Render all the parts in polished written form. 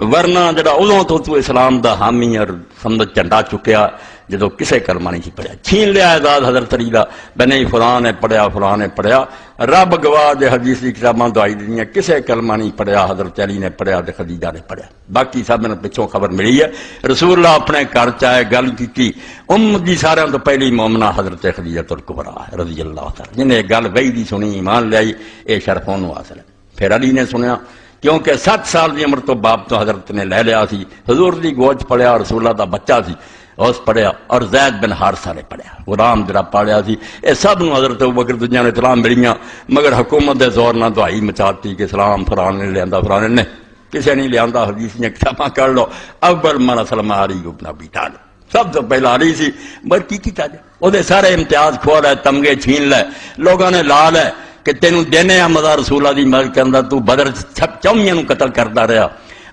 ورنہ جڑا ادوں تو اسلام دا حامی اور سمجھ جھنڈا چکیا جدو کسے کلمہ نہیں پڑھیا، چھین لیا اعزاز حضرت علی دا، نہیں فلان نے پڑھیا فلان نے پڑھیا، رب گواہ دے حدیث کی کتاباں دعائی دیاں کسے کلمہ نہیں پڑھیا، حضرت علی نے پڑھیا تے خدیجہ نے پڑھیا، باقی سب نے پچھوں خبر ملی ہے۔ رسول اللہ اپنے گھر چاہے گل کی دی سارے تو پہلی مومنہ حضرت خدیجہ الکبریٰ رضی اللہ تعالی، جنہیں گل وہی دی سنی ایمان لے آئی، اے شرف انہوں حاصل ہے۔ پھر علی نے سنیا کیونکہ 7 سال دی عمر تو باپ تو حضرت نے لے لیا سی، حضور دی گوچ پڑھیا، رسول اللہ دا بچہ سی اس پڑھیا، اور زید بن حارثہ نے پڑھیا، غلام جڑا پڑھیا سی۔ اے سب نو حضرت ابوبکر دنیا نے اطلاع ملیاں، مگر حکومت دے زور نہ دعائی مچاتی کہ اسلام فلاں نے لیا فلاں نے کسے نہیں لیا، حدیث نے کتاباں کر لو، اول من اسلم علی بن ابی طالب، سب تو پہلا علی سی، بس کی چاہیے وہ سارے امتیاز کھو لے، تمغے چھین لے، لوگوں نے لا لے کہ تینوں دینے آ مزہ رسول اللہ دی مدد کرنا، تو بدر 54 نو قتل کرتا رہا،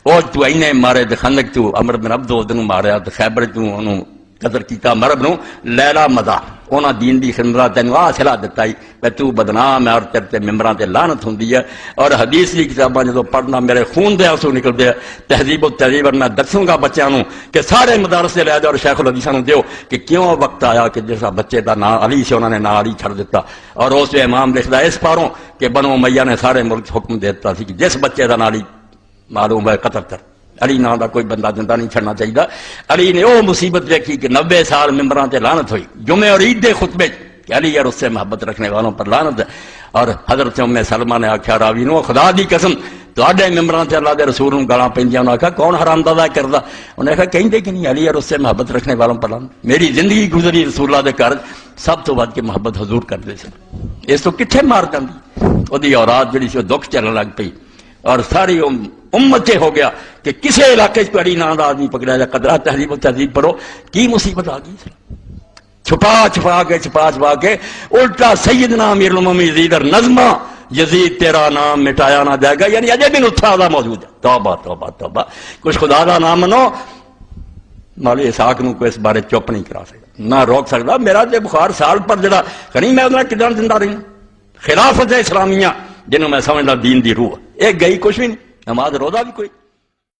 اور تو اینے مارے تے خندق تو عمر بن عبد نو ماریا تے خیبر تو انہوں قتل کیتا، مرب نو لیلا مزہ انہاں دین دی خندرہ تینوں صلاح دتا ہی کہ تو بدنام ہے اور تیرے ممبراں تے لعنت ہوندی ہے، اور حدیث دی کتاباں جدوں پڑھنا میرے خون دے آنسو نکلدے ہیں۔ تہذیب و تہذیب میں دسوں گا بچیاں نو کہ سارے مدارس سے لے جاؤ اور شیخ الحدیثاں نو دیو کہ کیوں وقت آیا کہ جیسا بچے دا نام علی سے انہوں نے نام علی چھڑ دیتا، اور اس امام لکھدا اس پاروں کہ بنو امیہ نے سارے ملک حکم دیتا سی کہ جس بچے دا نام علی معلوم ہے قتل کر، علی نام دا کوئی بندہ زندہ نہیں چھڑنا چاہیے۔ علی نے وہ مصیبت دیکھی کہ 90 سال ممبراں تے لعنت ہوئی، جمعے اور عید دے خطبے کہ علی اور اس سے محبت رکھنے والوں پر لعنت ہے، اور حضرت ام سلمہ نے آکھیا راوی نو خدا دی قسم تواڈے ممبراں تے اللہ دے رسول نوں گالاں پیندیاں، انہاں آکھیا کون حرام زادہ کردا، انہاں آکھیا کہندے کہ نہیں علی اور اس سے محبت رکھنے والوں پر لعنت، میری زندگی گزری رسول اللہ دے گھر سب تو ود کے محبت حضور کردے سن، اس تو کتھے مار جاندی، اودی اولاد جڑی سی دکھ چلن لگ پئی، اور ساری امت سے ہو گیا کہ کسی علاقے سے علی نام دا آدمی پکڑا جائے، قدرہ تہذیب و تہذیب پڑھو کی مصیبت آ گئی، چھپا کے الٹا سیدنا امیر المومنین یزید اور نظمہ یزید تیرا نام مٹایا نہ جائے گا، یعنی اجے بھی نطفہ دا موجود ہے۔ توبہ توبہ توبہ، کچھ خدا دا نام منو، مولوی اسحاق نو کوئی اس بارے چپ نہیں کرا سکتا، نہ روک سکتا۔ میرا تے بخار سال پر جڑا کنی میں ادھر کدھر زندہ رہی خلافت اسلامیہ جنہوں میں سمجھتا دین دی روح، ایک گئی کچھ بھی نہیں، نماز روزہ بھی کوئی